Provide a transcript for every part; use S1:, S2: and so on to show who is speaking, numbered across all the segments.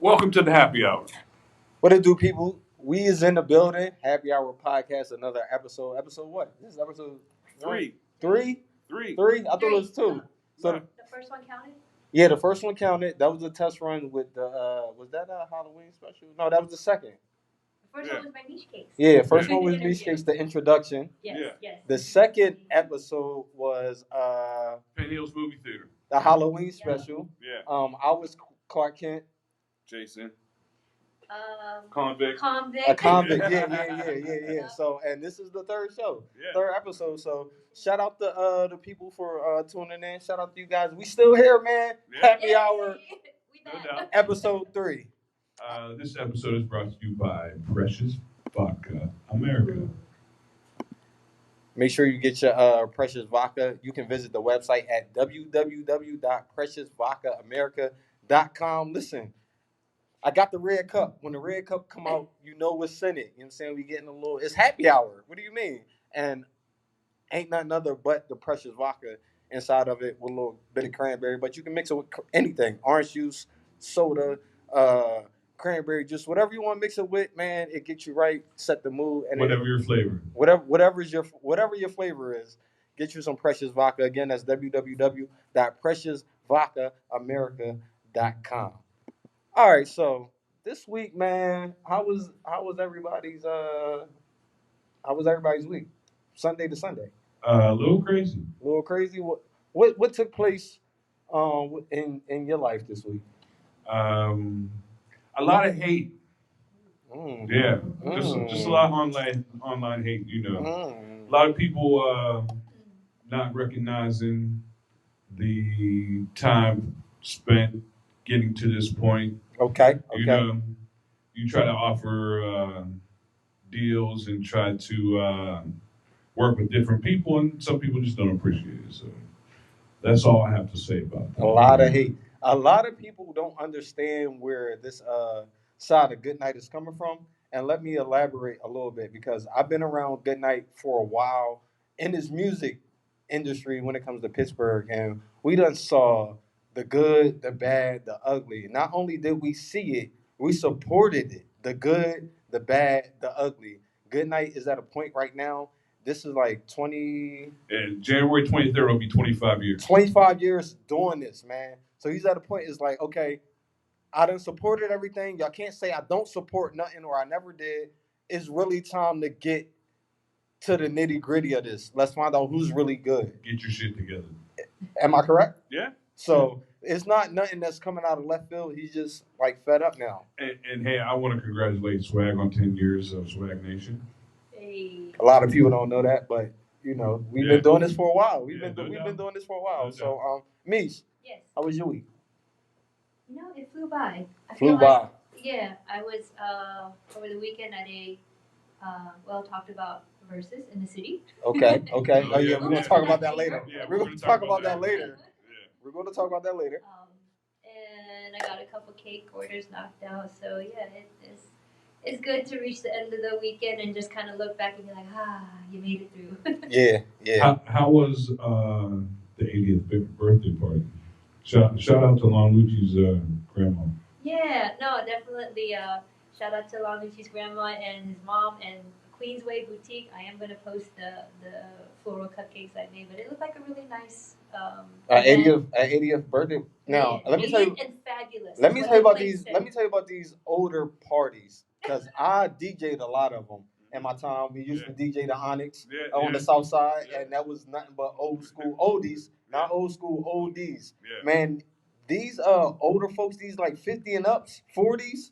S1: Welcome to the happy hour.
S2: What it do, people? We is in the building. Happy Hour Podcast, another episode. Episode what? This is episode
S1: Three.
S2: Three?
S1: Three.
S2: Three? I thought it was two. So
S1: Yeah.
S3: The first one counted?
S2: yeah, the first one counted. That was a test run with the was that a Halloween special? No, that was the second.
S3: The first
S1: Yeah.
S3: one was my niche cakes.
S2: Yeah, first
S1: Yeah.
S2: one was Beach Cakes, the introduction.
S3: Yes,
S1: Yeah.
S3: yes.
S2: The second episode was
S1: Penn Hills Movie Theater.
S2: the Halloween special.
S1: Yeah.
S2: I was Clark Kent.
S1: Jason.
S3: Convict.
S2: A convict, yeah. So, and this is the third show,
S1: Yeah.
S2: third episode. So, shout out to the people for tuning in. Shout out to you guys. We still here, man.
S1: Yeah.
S2: Happy Hour,
S3: We
S1: No
S3: back.
S1: doubt.
S2: episode 3.
S1: This episode is brought to you by Precious Vodka America.
S2: Make sure you get your Precious Vodka. You can visit the website at www.preciousvodkaamerica.com. Listen, I got the red cup. When the red cup come out, you know what's in it. You know what I'm saying? We getting a little. It's happy hour. What do you mean? And ain't nothing other but the Precious Vodka inside of it with a little bit of cranberry. But you can mix it with anything: orange juice, soda, cranberry juice, whatever you want to mix it with. Man, it gets you right, set the mood, and
S1: Whatever your flavor.
S2: whatever your flavor is, get you some Precious Vodka. Again, that's www.preciousvodkaamerica.com. All right, so this week, man, how was everybody's week? Sunday to Sunday.
S1: A little crazy.
S2: A little crazy. What took place in your life this week?
S1: A lot of hate.
S2: Mm.
S1: Yeah. Just a lot of online hate, A lot of people not recognizing the time spent getting to this point.
S2: Okay.
S1: You try to offer deals and try to work with different people, and some people just don't appreciate it. So that's all I have to say about that.
S2: A lot of hate. A lot of people don't understand where this side of Goodnight is coming from. And let me elaborate a little bit because I've been around Goodnight for a while in this music industry when it comes to Pittsburgh, and we done saw the good, the bad, the ugly. Not only did we see it, we supported it. The good, the bad, the ugly. Goodnight is at a point right now. This is like 20,
S1: And January 23rd will be 25 years.
S2: 25 years doing this, man. So he's at a point, it's like, okay, I done supported everything. Y'all can't say I don't support nothing or I never did. It's really time to get to the nitty gritty of this. Let's find out who's really good.
S1: Get your shit together.
S2: Am I correct?
S1: Yeah.
S2: So it's not nothing that's coming out of left field. He's just like fed up now.
S1: And hey, I want to congratulate Swag on 10 years of Swag Nation.
S3: Hey.
S2: A lot of people don't know that, but we've been doing this for a while. We've been doing this for a while.
S1: No
S2: So Mish,
S3: Yes.
S2: how was your week?
S3: It flew by. I
S2: Flew
S3: feel
S2: by.
S3: like, yeah, I was over the weekend at a talked about versus in the city.
S2: Okay.
S1: Oh,
S2: Oh yeah,
S1: yeah,
S2: we're gonna
S1: yeah.
S2: talk about that later.
S1: Yeah,
S2: we're gonna talk about that later. We're gonna talk about that later.
S3: And I got a couple cake orders knocked out. So yeah, it's good to reach the end of the weekend and just kind of look back and be like, you made it through.
S2: Yeah.
S1: How was the 80th birthday party? Shout out to Lon Lucci's grandma.
S3: Yeah, no, definitely. Shout out to Longucci's grandma and his mom and Queensway Boutique. I am gonna post the floral cupcakes I made, but it looked like a really nice.
S2: 80th birthday. Now let me tell you.
S3: And fabulous.
S2: Let me
S3: is
S2: tell you
S3: what
S2: about
S3: the
S2: these.
S3: place
S2: Let me
S3: said.
S2: tell you about these older parties because I DJ'd a lot of them in my time. We used to DJ the Onyx on the South Side, and that was nothing but old school oldies, not old school oldies.
S1: Yeah.
S2: Man, these older folks, these like 50 and ups, 40s,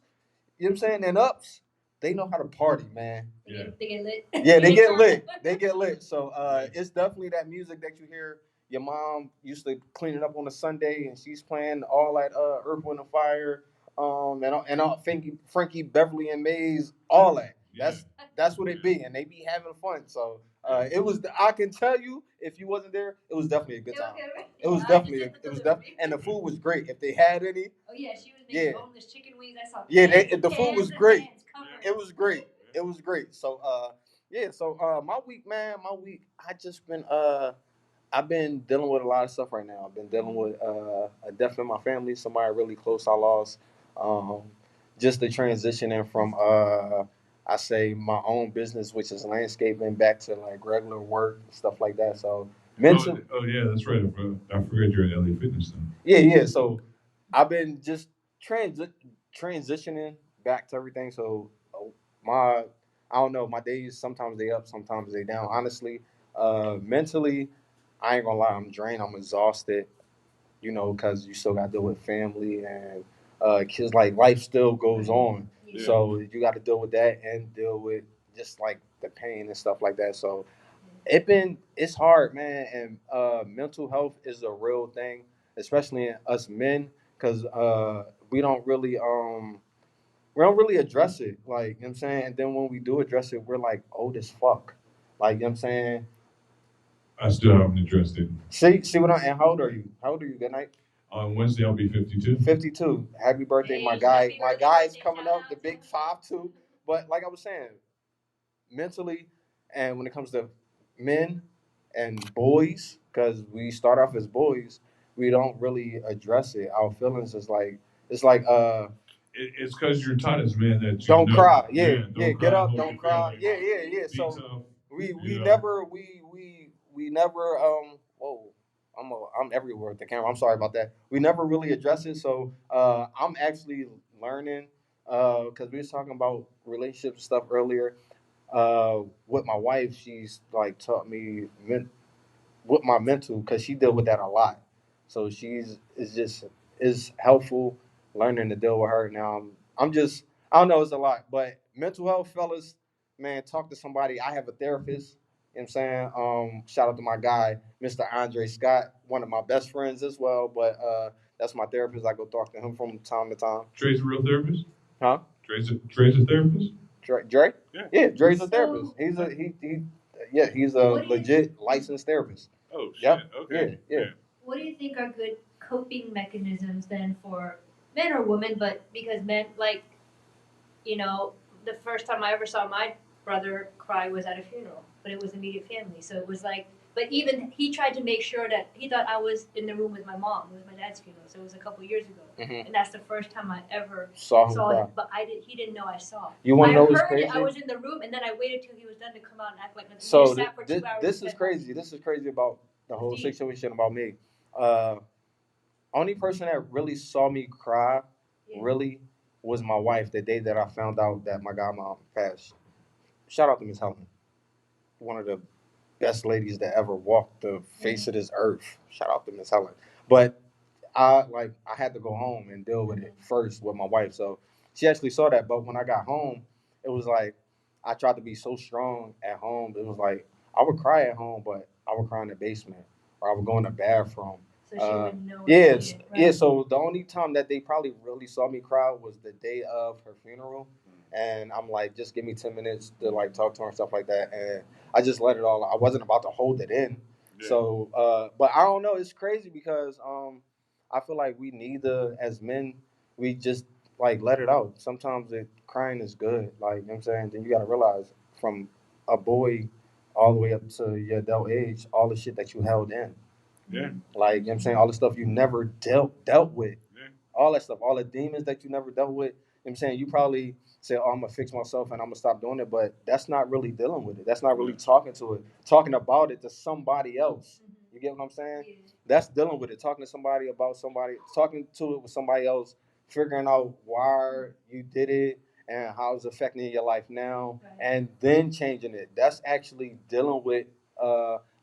S2: you know what I'm saying, and ups, they know how to party, man.
S3: They get lit.
S2: Yeah, they get lit. They get lit. So it's definitely that music that you hear. Your mom used to clean it up on a Sunday, and she's playing all that Earth, Wind, and Fire, and all Frankie Beverly and Mays, all that. That's what it be, and they be having fun. So it was. I can tell you, if you wasn't there, it was definitely a good time. It was definitely. And the food was great. If they had any,
S3: Oh yeah, she was making boneless chicken wings. I saw.
S2: Yeah,
S3: cans
S2: the
S3: and
S2: food
S3: cans
S2: was
S3: and
S2: great.
S3: cans covered.
S2: It was great. It was great. So my week, man, I just been I've been dealing with a lot of stuff right now. I've been dealing with a death in my family, somebody really close I lost. just the transitioning from I say my own business, which is landscaping, back to like regular work and stuff like that. So mental,
S1: Oh yeah, that's right. I forgot you're at LA Fitness now.
S2: yeah. So I've been just transitioning back to everything. So my I don't know, my days sometimes they up, sometimes they down. Honestly, mentally, I ain't gonna lie, I'm drained, I'm exhausted. Because you still got to deal with family and kids. Like life still goes on,
S3: Yeah.
S2: so you got to deal with that and deal with just like the pain and stuff like that. So it's hard, man, and mental health is a real thing, especially in us men, because we don't really address it, like, you know what I'm saying. And then when we do address it, we're like old as fuck, like, you know what I'm saying.
S1: I still haven't addressed it.
S2: See what I and how old are you? Good night.
S1: On Wednesday, I'll be 52.
S2: 52. Happy birthday,
S3: Hey,
S2: my guy.
S3: happy
S2: My
S3: birthday,
S2: guy's
S3: birthday,
S2: coming
S3: shout
S2: up,
S3: out
S2: the
S3: to
S2: big
S3: him.
S2: 5'2". But like I was saying, mentally, and when it comes to men and boys, because we start off as boys, we don't really address it. Our feelings is like it's like
S1: It's because you're taught as men that
S2: don't cry. Yeah,
S1: don't
S2: yeah,
S1: cry,
S2: get up,
S1: hold
S2: don't
S1: your
S2: cry.
S1: feelings,
S2: Yeah, yeah, yeah.
S1: be
S2: So
S1: tough.
S2: we
S1: You know.
S2: never we never whoa. I'm everywhere with the camera. I'm sorry about that. We never really address it. So I'm actually learning because we was talking about relationships and stuff earlier. With my wife, she's like taught me with my mental, because she deal with that a lot. So she's is just is helpful learning to deal with her. Now I'm just I don't know, it's a lot, but mental health, fellas, man, talk to somebody. I have a therapist. You know what I'm saying? Shout out to my guy, Mr. Andre Scott, one of my best friends as well. But that's my therapist. I go talk to him from time to time.
S1: Dre's a real therapist?
S2: Huh?
S1: Dre's a therapist?
S2: Dre?
S1: Yeah.
S2: Yeah, Dre's a
S3: So-
S2: therapist. He's a
S3: What do you-
S2: legit licensed therapist.
S1: Oh shit.
S2: Yep.
S1: Okay.
S2: Yeah.
S3: What do you think are good coping mechanisms then for men or women? But because men, like, the first time I ever saw my brother cry was at a funeral, but it was immediate family. So it was like, but even he tried to make sure that he thought I was in the room with my mom. It was my dad's funeral, so it was a couple years ago,
S2: Mhm.
S3: and that's the first time I ever
S2: Saw him
S3: saw
S2: cry.
S3: him. But he didn't know I saw.
S2: You want
S3: I
S2: to know what's
S3: heard
S2: crazy?
S3: it. I was in the room, and then I waited till he was done to come out and act like nothing.
S2: So
S3: He just sat for 2 hours.
S2: this
S3: and
S2: is
S3: said
S2: crazy.
S3: nothing.
S2: This is crazy about the whole
S3: Deep.
S2: situation about me. Uh, Only person that really saw me cry,
S3: Yeah.
S2: really, was my wife. The day that I found out that my godmom passed. Shout out to Miss Helen, one of the best ladies that ever walked the face of this earth. Shout out to Miss Helen. But I had to go home and deal with it first with my wife. So she actually saw that. But when I got home, it was like I tried to be so strong at home. It was like I would cry at home, but I would cry in the basement or I would go in the bathroom.
S3: So she wouldn't know.
S2: Yes,
S3: Right?
S2: yeah. So the only time that they probably really saw me cry was the day of her funeral, and I'm like, just give me 10 minutes to like talk to her and stuff like that, and I just let it all. I wasn't about to hold it in. Yeah. So, but I don't know. It's crazy because I feel like we neither as men we just like let it out. Sometimes crying is good. Like, you know what I'm saying. Then you got to realize from a boy all the way up to your adult age, all the shit that you held in.
S1: Yeah.
S2: Like, you know what I'm saying, all the stuff you never dealt with. Yeah. All that stuff, all the demons that you never dealt with. You know what I'm saying? You probably say, oh, I'm gonna fix myself and I'm gonna stop doing it, but that's not really dealing with it. That's not really talking to it. Talking about it to somebody else. You get what I'm saying? Yeah. That's dealing with it. Talking to somebody about somebody, talking to it with somebody else, figuring out why you did it and how it's affecting your life now, right. And then changing it. That's actually dealing with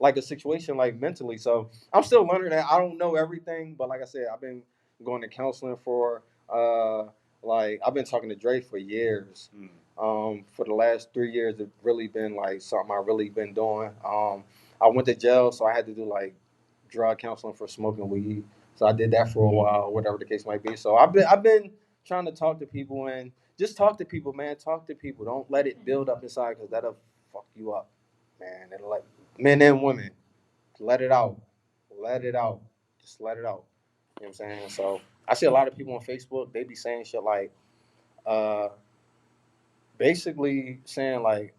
S2: like a situation like mentally. So I'm still learning that. I don't know everything, but like I said, I've been going to counseling for like I've been talking to Dre for years. For the last 3 years, it's really been like something I really been doing. I went to jail, so I had to do like drug counseling for smoking weed. So I did that for a while, whatever the case might be. So I've been trying to talk to people and just talk to people, man. Talk to people. Don't let it build up inside because that'll fuck you up, man. It'll like men and women. Let it out. Let it out. Just let it out. You know what I'm saying? So I see a lot of people on Facebook, they be saying shit like, uh, basically saying like,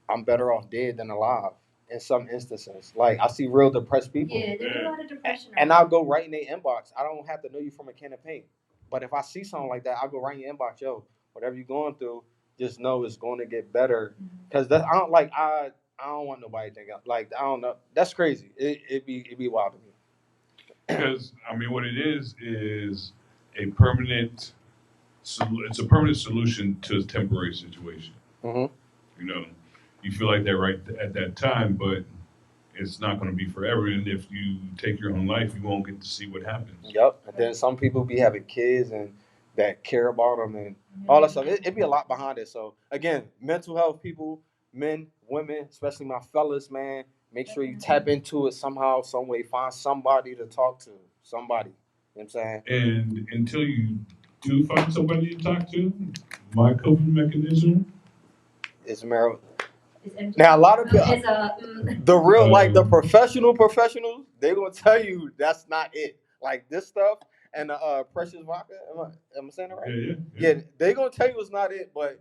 S2: I'm better off dead than alive in some instances. Like I see real depressed people.
S3: Yeah, there's a lot of depression.
S2: And I'll go right in their inbox. I don't have to know you from a can of paint. But if I see something like that, I'll go right in your inbox, yo, whatever you're going through, just know it's going to get better. Because I don't want nobody to think like I don't know. That's crazy. It be wild to me.
S1: Because I mean, what it is a permanent. It's a permanent solution to a temporary situation.
S2: Mm-hmm.
S1: You know, you feel like that right at that time, but it's not going to be forever. And if you take your own life, you won't get to see what happens.
S2: Yep. And then some people be having kids and that care about them and all that stuff. It be a lot behind it. So again, mental health people, men, women, especially my fellas, man, make sure you tap into it somehow, some way. Find somebody to talk to. Somebody. You know what I'm saying?
S1: And until you do find somebody to talk to, my coping mechanism
S2: It's marital. Now a lot of people, the real the professionals, they gonna tell you that's not it. Like this stuff and the precious vodka. Am I saying it right? Yeah, they gonna tell you it's not it, but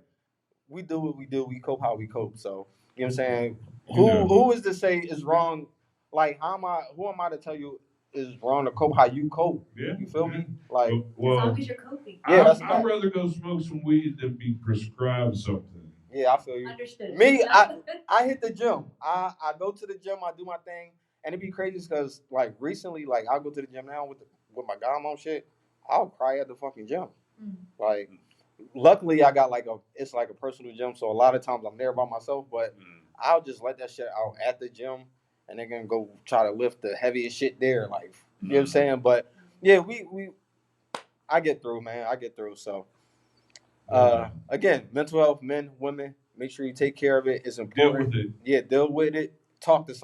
S2: we do what we do. We cope how we cope. So you know what I'm saying. Who is to say is wrong? Like who am I to tell you is wrong to cope how you cope?
S1: Yeah,
S2: you feel me? Like
S3: as long as you're coping.
S2: Yeah,
S1: I'd rather go smoke some weed than be prescribed something.
S2: Yeah, I feel you.
S3: Understood.
S2: Me, I hit the gym. I go to the gym. I do my thing, and it be crazy because like recently, like I go to the gym now with my godmom shit. I'll cry at the fucking gym. Like, luckily I got it's like a personal gym, so a lot of times I'm there by myself. But I'll just let that shit out at the gym, and they're gonna go try to lift the heaviest shit there. Like, you know what I'm saying? But yeah, I get through, man. I get through. So. Again, mental health, men, women, make sure you take care of it. It's important.
S1: Deal with it.
S2: Yeah, deal with it. Talk to someone.